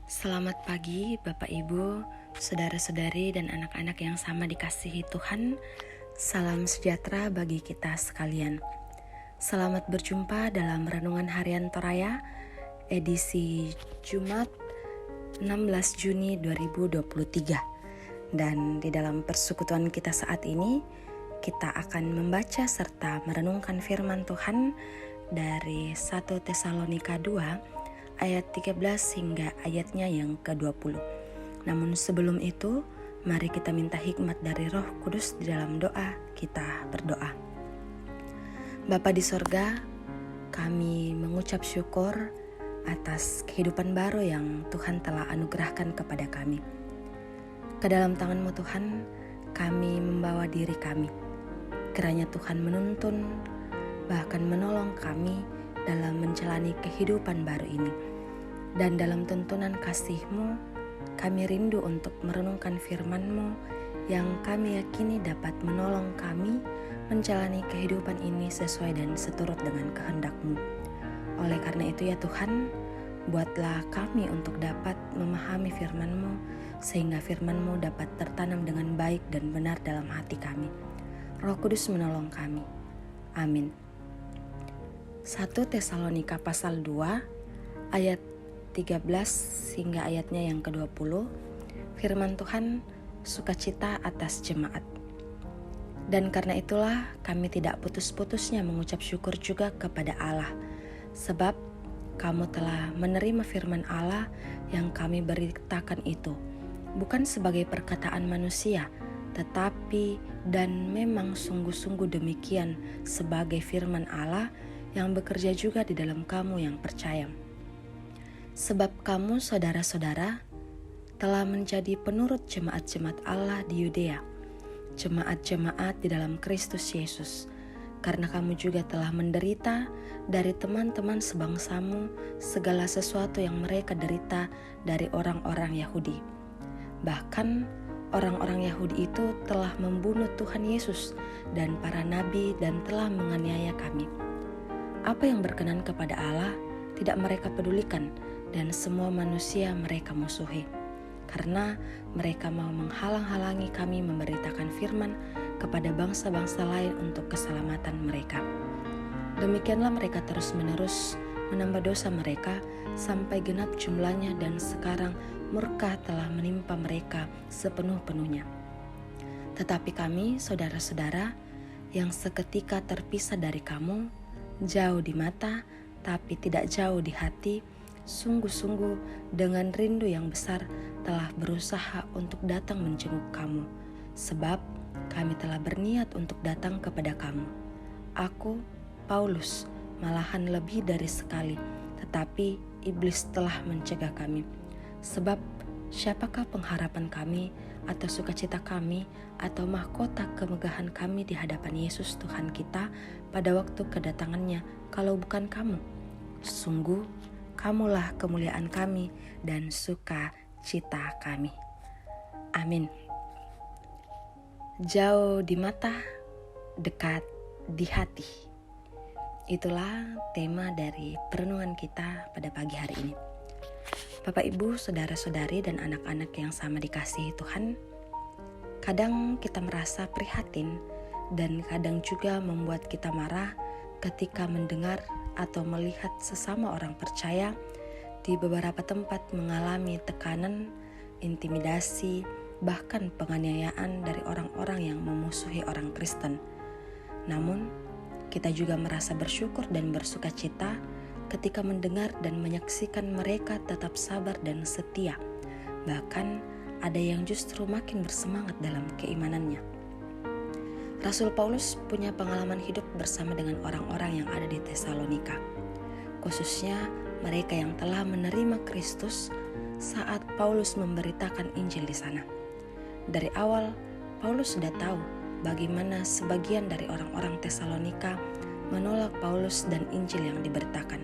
Selamat pagi Bapak Ibu, saudara-saudari dan anak-anak yang sama dikasihi Tuhan. Salam sejahtera bagi kita sekalian. Selamat berjumpa dalam Renungan Harian Toraya edisi Jumat 16 Juni 2023. Dan di dalam persekutuan kita saat ini, kita akan membaca serta merenungkan firman Tuhan dari 1 Tesalonika 2 ayat 13 hingga ayatnya yang ke-20. Namun sebelum itu, mari kita minta hikmat dari Roh Kudus di dalam doa. Kita berdoa. Bapa di sorga, kami mengucap syukur atas kehidupan baru yang Tuhan telah anugerahkan kepada kami. Ke dalam tangan-Mu Tuhan, kami membawa diri kami. Kiranya Tuhan menuntun, bahkan menolong kami dalam menjalani kehidupan baru ini. Dan dalam tuntunan kasih-Mu, kami rindu untuk merenungkan firman-Mu yang kami yakini dapat menolong kami menjalani kehidupan ini sesuai dan seturut dengan kehendak-Mu. Oleh karena itu ya Tuhan, buatlah kami untuk dapat memahami firman-Mu, sehingga firman-Mu dapat tertanam dengan baik dan benar dalam hati kami. Roh Kudus menolong kami. Amin. 1 Tesalonika pasal 2 ayat 13 hingga ayatnya yang ke-20. Firman Tuhan, sukacita atas jemaat. Dan karena itulah kami tidak putus-putusnya mengucap syukur juga kepada Allah, sebab kamu telah menerima firman Allah yang kami beritakan itu, bukan sebagai perkataan manusia, tetapi dan memang sungguh-sungguh demikian sebagai firman Allah yang bekerja juga di dalam kamu yang percaya. Sebab kamu saudara-saudara telah menjadi penurut jemaat-jemaat Allah di Yudea, jemaat-jemaat di dalam Kristus Yesus, karena kamu juga telah menderita dari teman-teman sebangsamu segala sesuatu yang mereka derita dari orang-orang Yahudi. Bahkan orang-orang Yahudi itu telah membunuh Tuhan Yesus dan para nabi dan telah menganiaya kami. Apa yang berkenan kepada Allah tidak mereka pedulikan, dan semua manusia mereka musuhi, karena mereka mau menghalang-halangi kami memberitakan firman kepada bangsa-bangsa lain untuk keselamatan mereka. Demikianlah mereka terus-menerus menambah dosa mereka sampai genap jumlahnya, dan sekarang murka telah menimpa mereka sepenuh-penuhnya. Tetapi kami, saudara-saudara, yang seketika terpisah dari kamu, jauh di mata tapi tidak jauh di hati, sungguh-sungguh dengan rindu yang besar telah berusaha untuk datang menjenguk kamu, sebab kami telah berniat untuk datang kepada kamu. Aku, Paulus, malahan lebih dari sekali, tetapi iblis telah mencegah kami. Sebab siapakah pengharapan kami atau sukacita kami atau mahkota kemegahan kami di hadapan Yesus Tuhan kita pada waktu kedatangannya kalau bukan kamu? Sungguh, kamulah kemuliaan kami dan sukacita kami. Amin. Jauh di mata, dekat di hati. Itulah tema dari perenungan kita pada pagi hari ini. Bapak, Ibu, saudara-saudari dan anak-anak yang sama dikasihi Tuhan, kadang kita merasa prihatin dan kadang juga membuat kita marah ketika mendengar atau melihat sesama orang percaya di beberapa tempat mengalami tekanan, intimidasi, bahkan penganiayaan dari orang-orang yang memusuhi orang Kristen. Namun, kita juga merasa bersyukur dan bersukacita ketika mendengar dan menyaksikan mereka tetap sabar dan setia. Bahkan, ada yang justru makin bersemangat dalam keimanannya. Rasul Paulus punya pengalaman hidup bersama dengan orang-orang yang ada di Tesalonika, khususnya mereka yang telah menerima Kristus saat Paulus memberitakan Injil di sana. Dari awal, Paulus sudah tahu bagaimana sebagian dari orang-orang Tesalonika menolak Paulus dan Injil yang diberitakan.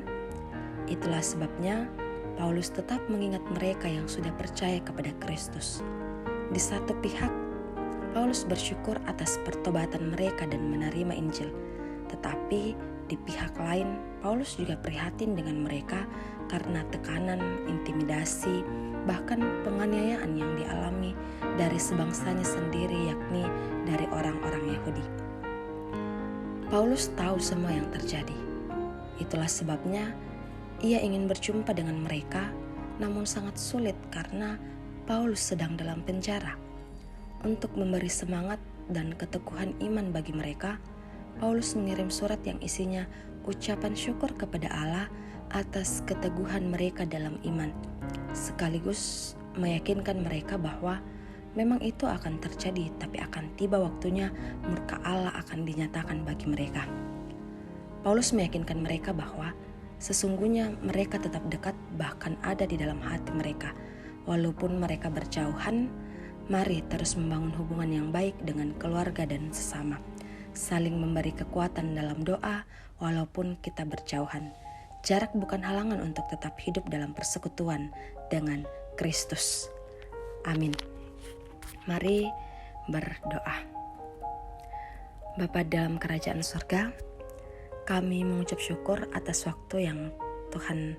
Itulah sebabnya Paulus tetap mengingat mereka yang sudah percaya kepada Kristus. Di satu pihak, Paulus bersyukur atas pertobatan mereka dan menerima Injil. Tetapi di pihak lain, Paulus juga prihatin dengan mereka karena tekanan, intimidasi, bahkan penganiayaan yang dialami dari sebangsanya sendiri, yakni dari orang-orang Yahudi. Paulus tahu semua yang terjadi. Itulah sebabnya ia ingin berjumpa dengan mereka, namun sangat sulit karena Paulus sedang dalam penjara. Untuk memberi semangat dan keteguhan iman bagi mereka, Paulus mengirim surat yang isinya ucapan syukur kepada Allah atas keteguhan mereka dalam iman, sekaligus meyakinkan mereka bahwa memang itu akan terjadi, tapi akan tiba waktunya murka Allah akan dinyatakan bagi mereka. Paulus meyakinkan mereka bahwa sesungguhnya mereka tetap dekat, bahkan ada di dalam hati mereka. Walaupun mereka berjauhan, mari terus membangun hubungan yang baik dengan keluarga dan sesama, saling memberi kekuatan dalam doa walaupun kita berjauhan. Jarak bukan halangan untuk tetap hidup dalam persekutuan dengan Kristus. Amin. Mari berdoa. Bapa dalam kerajaan surga, kami mengucap syukur atas waktu yang Tuhan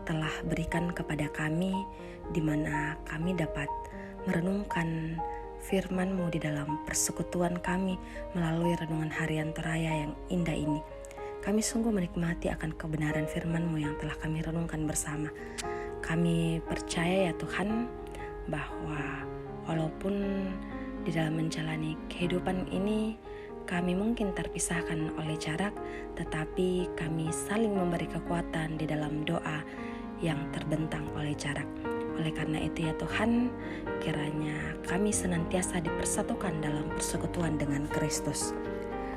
telah berikan kepada kami, di mana kami dapat merenungkan firman-Mu di dalam persekutuan kami melalui renungan harian Toraya yang indah ini. Kami sungguh menikmati akan kebenaran firman-Mu yang telah kami renungkan bersama. Kami percaya ya Tuhan, bahwa walaupun di dalam menjalani kehidupan ini kami mungkin terpisahkan oleh jarak, tetapi kami saling memberi kekuatan di dalam doa yang terbentang oleh jarak. Oleh karena itu ya Tuhan, kiranya kami senantiasa dipersatukan dalam persekutuan dengan Kristus.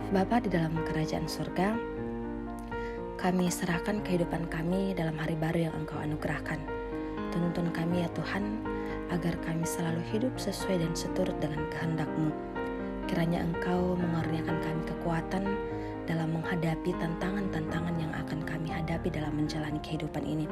Bapa di dalam kerajaan surga, kami serahkan kehidupan kami dalam hari baru yang Engkau anugerahkan. Tuntun kami ya Tuhan, agar kami selalu hidup sesuai dan seturut dengan kehendak-Mu. Kiranya Engkau mengaruniakan kami kekuatan dalam menghadapi tantangan-tantangan yang akan kami hadapi dalam menjalani kehidupan ini,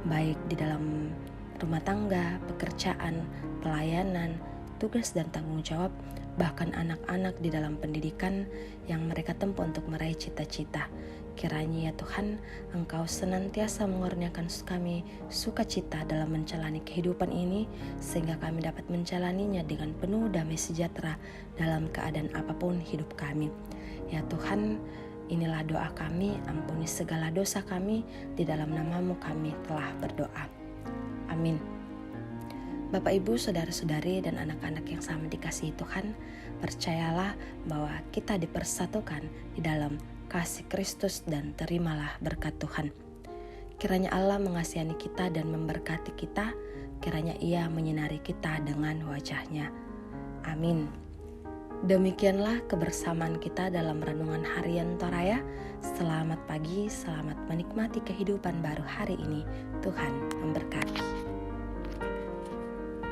baik di dalam rumah tangga, pekerjaan, pelayanan, tugas dan tanggung jawab, bahkan anak-anak di dalam pendidikan yang mereka tempuh untuk meraih cita-cita. Kiranya ya Tuhan, Engkau senantiasa mengaruniakan kami sukacita dalam menjalani kehidupan ini, sehingga kami dapat menjalaninya dengan penuh damai sejahtera dalam keadaan apapun hidup kami. Ya Tuhan, inilah doa kami, ampuni segala dosa kami, di dalam nama-Mu kami telah berdoa. Amin. Bapak, Ibu, saudara-saudari, dan anak-anak yang sama dikasihi Tuhan, percayalah bahwa kita dipersatukan di dalam kasih Kristus dan terimalah berkat Tuhan. Kiranya Allah mengasihani kita dan memberkati kita, kiranya Ia menyinari kita dengan wajah-Nya. Amin. Demikianlah kebersamaan kita dalam renungan harian Toraya. Selamat pagi, selamat menikmati kehidupan baru hari ini. Tuhan memberkati.